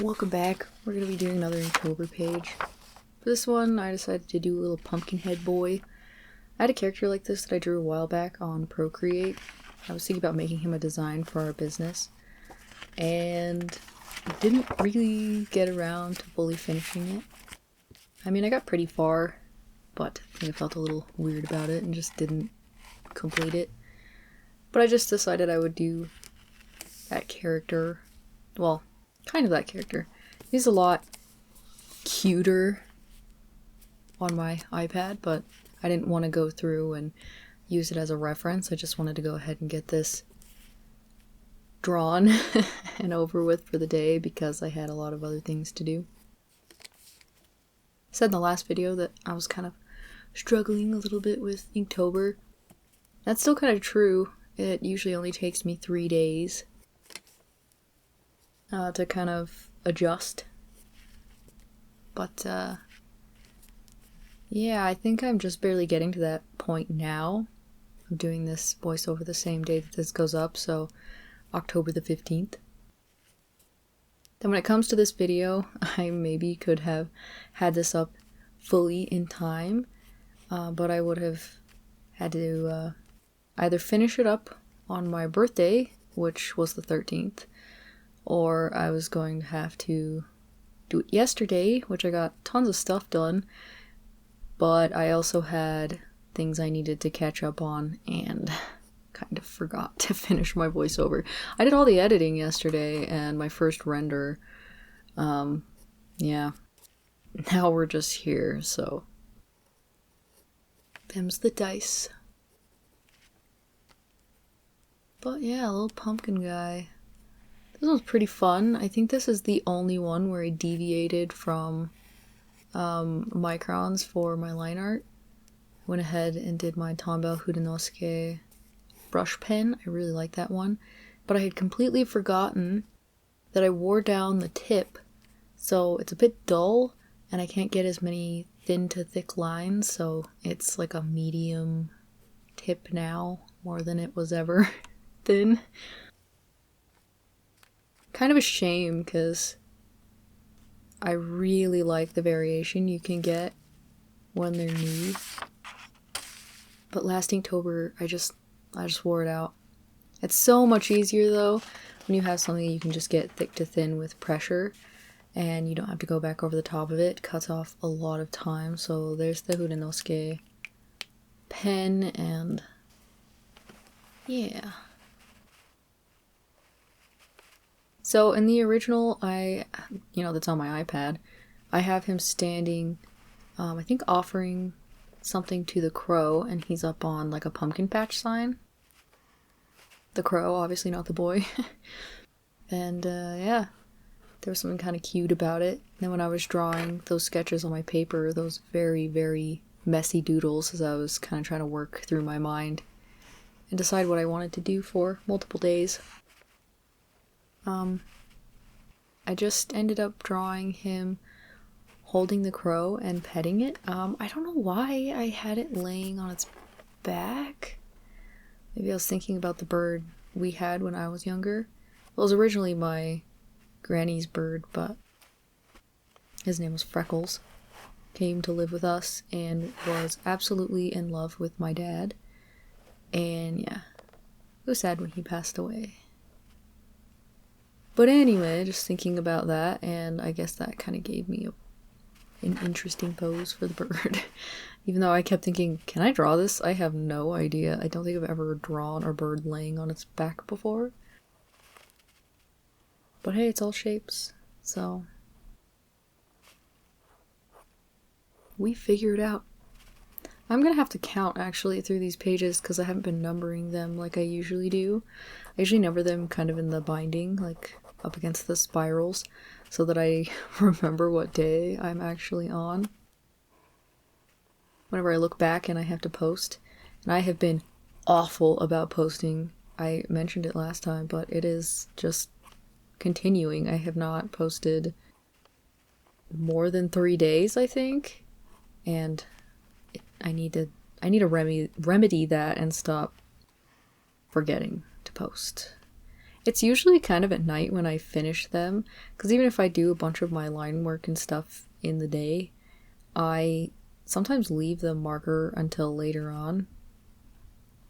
Welcome back. We're going to be doing another Inktober page. For this one, I decided to do a little pumpkin head boy. I had a character like this that I drew a while back on Procreate. I was thinking about making him a design for our business, and didn't really get around to fully finishing it. I mean, I got pretty far, but I think I felt a little weird about it and just didn't complete it. But I just decided I would do that character. Well, kind of that character. He's a lot cuter on my iPad, but I didn't want to go through and use it as a reference. I just wanted to go ahead and get this drawn and over with for the day because I had a lot of other things to do. I said in the last video that I was kind of struggling a little bit with Inktober. That's still kind of true. It usually only takes me 3 days to kind of adjust. But yeah, I think I'm just barely getting to that point now. I'm doing this voiceover the same day that this goes up, so October the 15th. Then when it comes to this video, I maybe could have had this up fully in time, but I would have had to either finish it up on my birthday, which was the 13th, or I was going to have to do it yesterday, which I got tons of stuff done, but I also had things I needed to catch up on and kind of forgot to finish my voiceover. I did all the editing yesterday and my first render. Yeah. Now we're just here, so them's the dice. But yeah, a little pumpkin guy. This one's pretty fun. I think this is the only one where I deviated from microns for my line art. Went ahead and did my Tombow Hudenosuke brush pen. I really like that one. But I had completely forgotten that I wore down the tip, so it's a bit dull and I can't get as many thin to thick lines, so it's like a medium tip now, more than it was ever thin. Kind of a shame, because I really like the variation you can get when they're nude. But last Inktober, I just wore it out. It's so much easier though when you have something you can just get thick to thin with pressure and you don't have to go back over the top of it. It cuts off a lot of time. So there's the Hudenosuke pen, and yeah. So in the original, that's on my iPad, I have him standing, I think offering something to the crow, and he's up on like a pumpkin patch sign. The crow, obviously not the boy. And yeah, there was something kind of cute about it. And then when I was drawing those sketches on my paper, those very, very messy doodles, as I was kind of trying to work through my mind and decide what I wanted to do for multiple days. I just ended up drawing him holding the crow and petting it. I don't know why I had it laying on its back. Maybe I was thinking about the bird we had when I was younger. Well, it was originally my granny's bird, but his name was Freckles. Came to live with us and was absolutely in love with my dad. And yeah, it was sad when he passed away. But anyway, just thinking about that, and I guess that kind of gave me an interesting pose for the bird. Even though I kept thinking, can I draw this? I have no idea. I don't think I've ever drawn a bird laying on its back before. But hey, it's all shapes, so we figured it out. I'm gonna have to count actually through these pages because I haven't been numbering them like I usually do. I usually number them kind of in the binding, like up against the spirals, so that I remember what day I'm actually on whenever I look back and I have to post. And I have been awful about posting. I mentioned it last time, but it is just continuing. I have not posted more than 3 days, I think, and I need to remedy that and stop forgetting to post. It's usually kind of at night when I finish them, because even if I do a bunch of my line work and stuff in the day, I sometimes leave the marker until later on,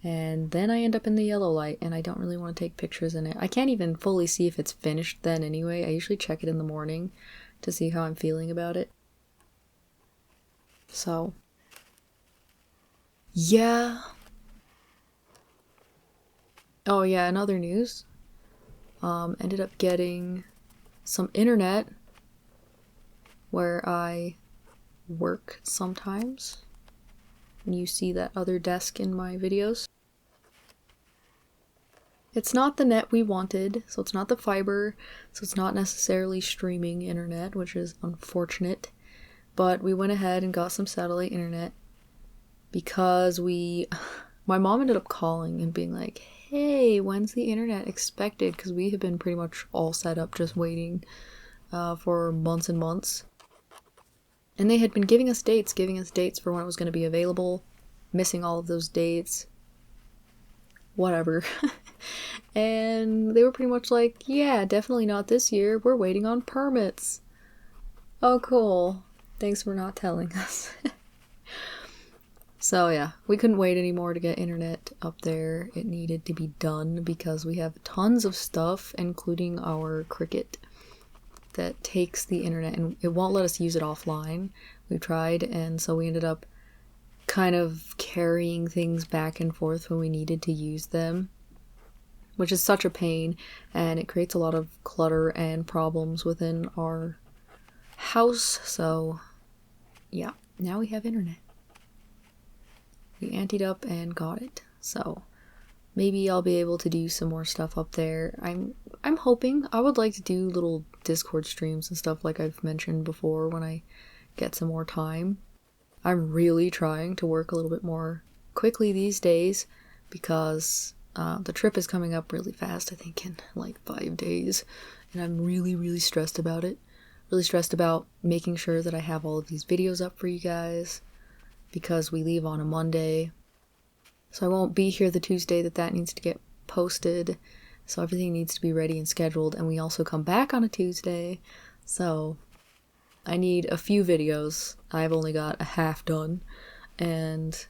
and then I end up in the yellow light, and I don't really want to take pictures in it. I can't even fully see if it's finished then anyway. I usually check it in the morning to see how I'm feeling about it. So, yeah. Oh yeah, in other news, ended up getting some internet where I work sometimes. You see that other desk in my videos. It's not the net we wanted, so it's not the fiber, so it's not necessarily streaming internet, which is unfortunate. But we went ahead and got some satellite internet because my mom ended up calling and being like, hey, when's the internet expected? Because we have been pretty much all set up just waiting for months and months. And they had been giving us dates for when it was going to be available, missing all of those dates, whatever. And they were pretty much like, yeah, definitely not this year. We're waiting on permits. Oh, cool. Thanks for not telling us. So yeah, we couldn't wait anymore to get internet up there. It needed to be done because we have tons of stuff, including our Cricket, that takes the internet and it won't let us use it offline. We tried, and so we ended up kind of carrying things back and forth when we needed to use them, which is such a pain, and it creates a lot of clutter and problems within our house. So yeah, now we have internet. We anteed up and got it, so maybe I'll be able to do some more stuff up there. I'm hoping. I would like to do little Discord streams and stuff like I've mentioned before when I get some more time. I'm really trying to work a little bit more quickly these days because the trip is coming up really fast, I think in like 5 days, and I'm really stressed about it. Really stressed about making sure that I have all of these videos up for you guys, because we leave on a Monday, so I won't be here the Tuesday that needs to get posted, so everything needs to be ready and scheduled, and we also come back on a Tuesday, so I need a few videos. I've only got a half done, and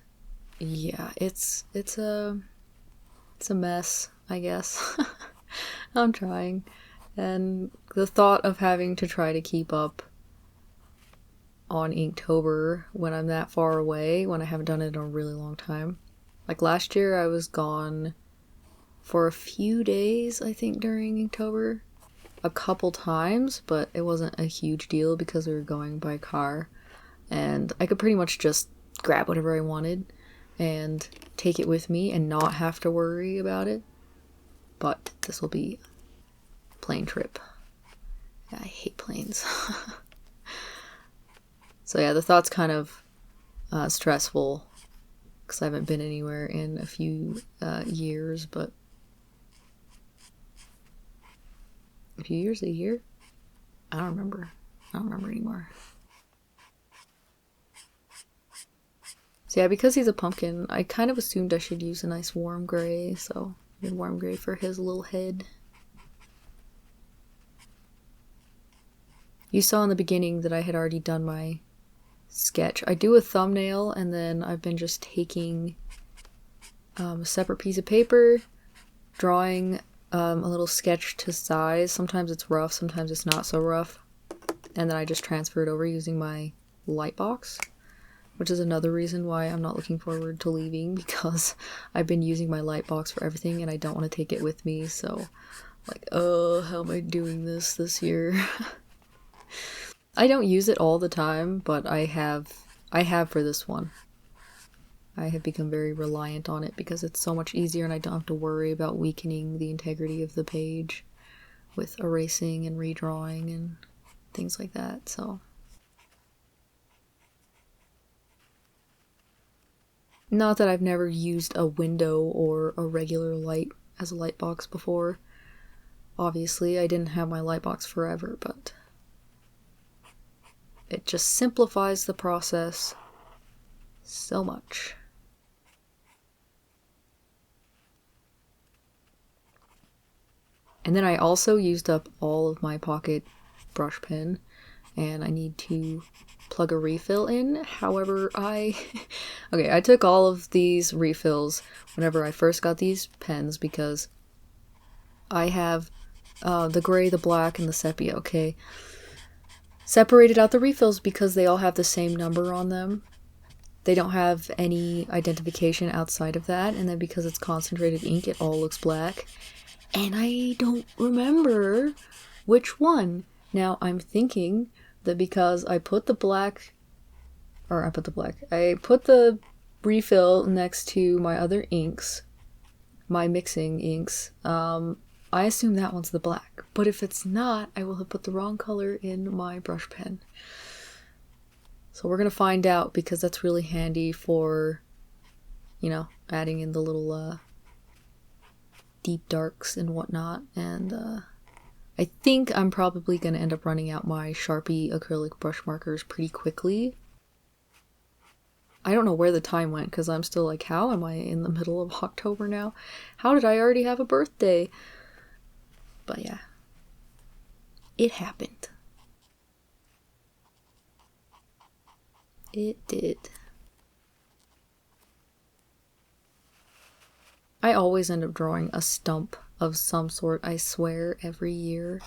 yeah, it's a mess, I guess. I'm trying, and the thought of having to try to keep up on Inktober when I'm that far away, when I haven't done it in a really long time. Like last year I was gone for a few days, I think, during Inktober. A couple times, but it wasn't a huge deal because we were going by car, and I could pretty much just grab whatever I wanted and take it with me and not have to worry about it. But this will be a plane trip. Yeah, I hate planes. So yeah, the thought's kind of stressful because I haven't been anywhere in a few years, but a few years, a year? I don't remember anymore. So yeah, because he's a pumpkin, I kind of assumed I should use a nice warm gray, so I did warm gray for his little head. You saw in the beginning that I had already done my sketch. I do a thumbnail, and then I've been just taking a separate piece of paper, drawing a little sketch to size. Sometimes it's rough, sometimes it's not so rough, and then I just transfer it over using my light box, which is another reason why I'm not looking forward to leaving, because I've been using my light box for everything and I don't want to take it with me. So like, oh, how am I doing this year? I don't use it all the time, but I have for this one. I have become very reliant on it because it's so much easier and I don't have to worry about weakening the integrity of the page with erasing and redrawing and things like that, so. Not that I've never used a window or a regular light as a light box before. Obviously, I didn't have my light box forever, but it just simplifies the process so much. And then I also used up all of my pocket brush pen, and I need to plug a refill in. However, okay, I took all of these refills whenever I first got these pens because I have the gray, the black, and the sepia, okay? Separated out the refills because they all have the same number on them. They don't have any identification outside of that, and then because it's concentrated ink, it all looks black. And I don't remember which one. Now, I'm thinking that because I put the refill next to my other inks, my mixing inks, I assume that one's the black. But if it's not, I will have put the wrong color in my brush pen. So we're going to find out because that's really handy for, you know, adding in the little deep darks and whatnot. And I think I'm probably going to end up running out my Sharpie acrylic brush markers pretty quickly. I don't know where the time went because I'm still like, how am I in the middle of October now? How did I already have a birthday? But yeah, it happened. It did. I always end up drawing a stump of some sort, I swear, every year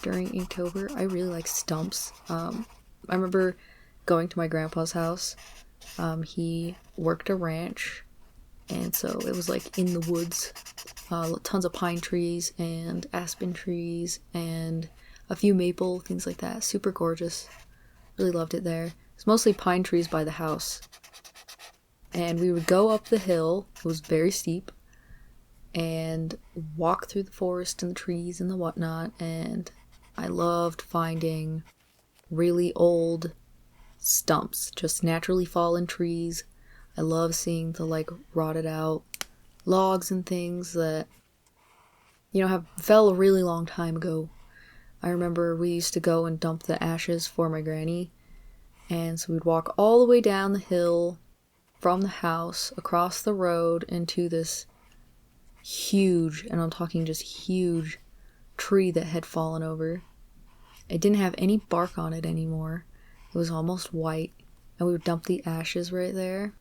during Inktober. I really like stumps. I remember going to my grandpa's house. He worked a ranch, and so it was like in the woods. Tons of pine trees and aspen trees and a few maple, things like that. Super gorgeous. Really loved it there. It's mostly pine trees by the house. And we would go up the hill, it was very steep, and walk through the forest and the trees and the whatnot, and I loved finding really old stumps, just naturally fallen trees. I love seeing the like rotted out logs and things that, you know, have fell a really long time ago. I remember we used to go and dump the ashes for my granny, and so we'd walk all the way down the hill from the house, across the road, into this huge, and I'm talking just huge, tree that had fallen over. It didn't have any bark on it anymore. It was almost white, and we would dump the ashes right there.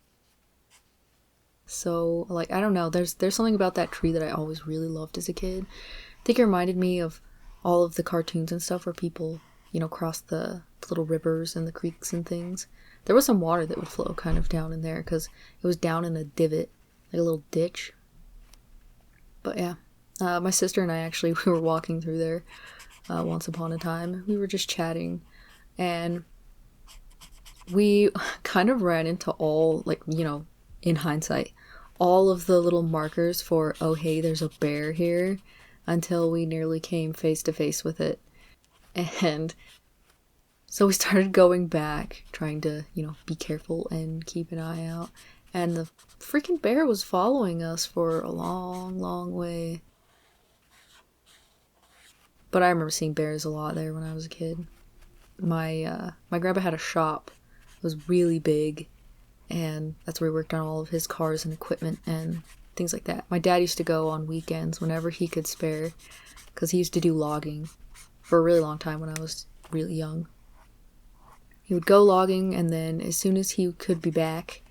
So, like, I don't know, there's something about that tree that I always really loved as a kid. I think it reminded me of all of the cartoons and stuff where people, you know, cross the little rivers and the creeks and things. There was some water that would flow kind of down in there because it was down in a divot, like a little ditch. But yeah, my sister and I actually, we were walking through there once upon a time. We were just chatting, and we kind of ran into all, like, you know, in hindsight, all of the little markers for, oh hey, there's a bear here, until we nearly came face to face with it. And so we started going back, trying to, you know, be careful and keep an eye out. And the freaking bear was following us for a long, long way. But I remember seeing bears a lot there when I was a kid. My grandpa had a shop. It was really big, and that's where he worked on all of his cars and equipment and things like that. My dad used to go on weekends whenever he could spare, because he used to do logging for a really long time when I was really young. He would go logging, and then as soon as he could be back,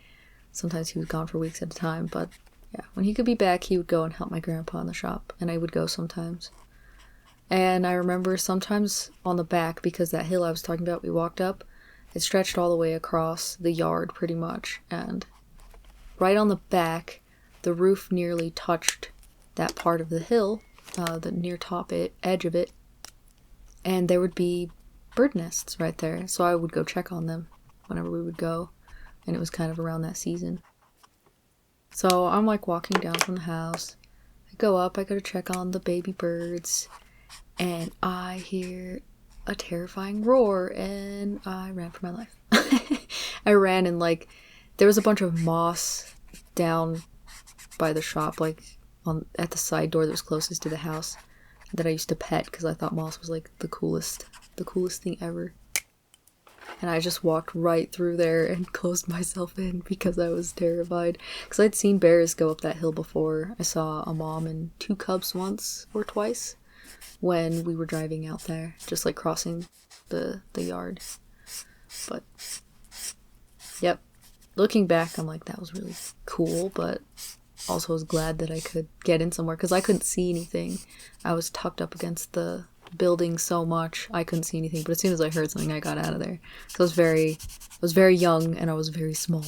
sometimes he was gone for weeks at a time, but yeah, when he could be back, he would go and help my grandpa in the shop, and I would go sometimes. And I remember sometimes on the back, because that hill I was talking about, we walked up, it stretched all the way across the yard pretty much, and right on the back, the roof nearly touched that part of the hill, the near top edge of it, and there would be bird nests right there, so I would go check on them whenever we would go, and it was kind of around that season. So I'm like walking down from the house, I go up, I go to check on the baby birds, and I hear a terrifying roar, and I ran for my life. I ran, and like there was a bunch of moss down by the shop, like at the side door that was closest to the house, that I used to pet because I thought moss was like the coolest thing ever. and I just walked right through there and closed myself in because I was terrified. Because I'd seen bears go up that hill before. I saw a mom and 2 cubs once or twice when we were driving out there, just like crossing the yard. But, yep. Looking back, I'm like, that was really cool, but also was glad that I could get in somewhere because I couldn't see anything. I was tucked up against the building so much I couldn't see anything, but as soon as I heard something I got out of there. So I was very young and I was very small.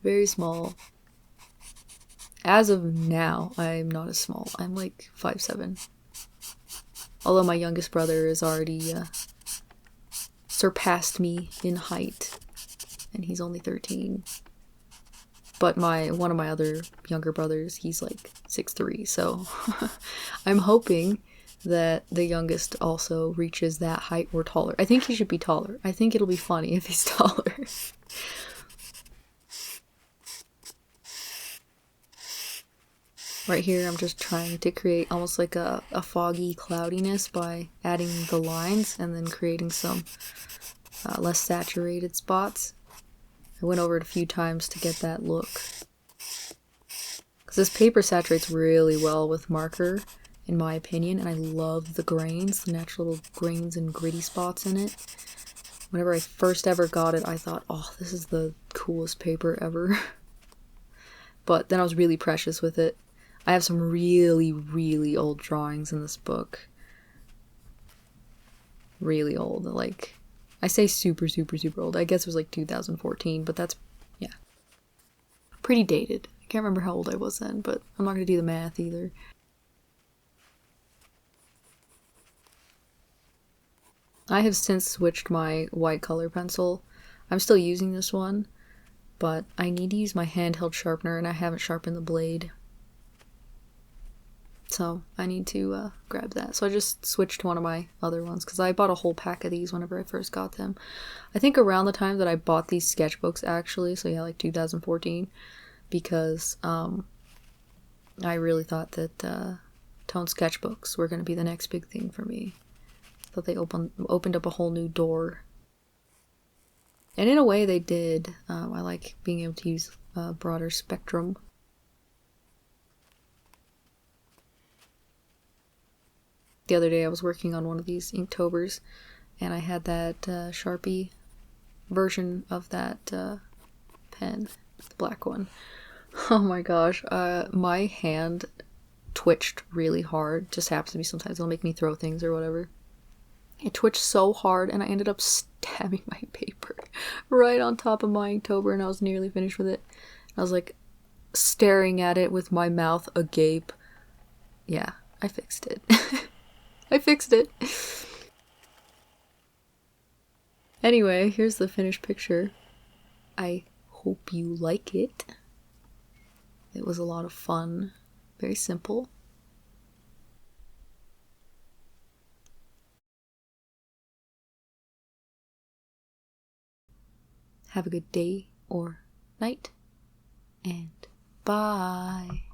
Very small. As of now, I'm not as small. I'm like 5'7". Although my youngest brother has already surpassed me in height, and he's only 13. But one of my other younger brothers, he's like 6'3", so I'm hoping that the youngest also reaches that height or taller. I think he should be taller. I think it'll be funny if he's taller. Right here, I'm just trying to create almost like a foggy cloudiness by adding the lines and then creating some less saturated spots. I went over it a few times to get that look. Because this paper saturates really well with marker, in my opinion, and I love the grains, the natural little grains and gritty spots in it. Whenever I first ever got it, I thought, oh, this is the coolest paper ever. But then I was really precious with it. I have some really, really old drawings in this book. Really old. Like, I say super, super, super old. I guess it was like 2014, but that's, yeah, pretty dated. I can't remember how old I was then, but I'm not going to do the math either. I have since switched my white color pencil. I'm still using this one, but I need to use my handheld sharpener, and I haven't sharpened the blade. So I need to grab that. So I just switched to one of my other ones because I bought a whole pack of these whenever I first got them. I think around the time that I bought these sketchbooks, actually, so yeah, like 2014, because I really thought that tone sketchbooks were going to be the next big thing for me. I thought they opened up a whole new door. And in a way they did. I like being able to use a broader spectrum. The other day I was working on one of these Inktobers, and I had that Sharpie version of that pen, the black one. Oh my gosh, my hand twitched really hard. Just happens to me sometimes. It'll make me throw things or whatever. It twitched so hard, and I ended up stabbing my paper right on top of my Inktober, and I was nearly finished with it. I was like staring at it with my mouth agape. Yeah, I fixed it. I fixed it. Anyway, here's the finished picture. I hope you like it. It was a lot of fun. Very simple. Have a good day or night, and bye.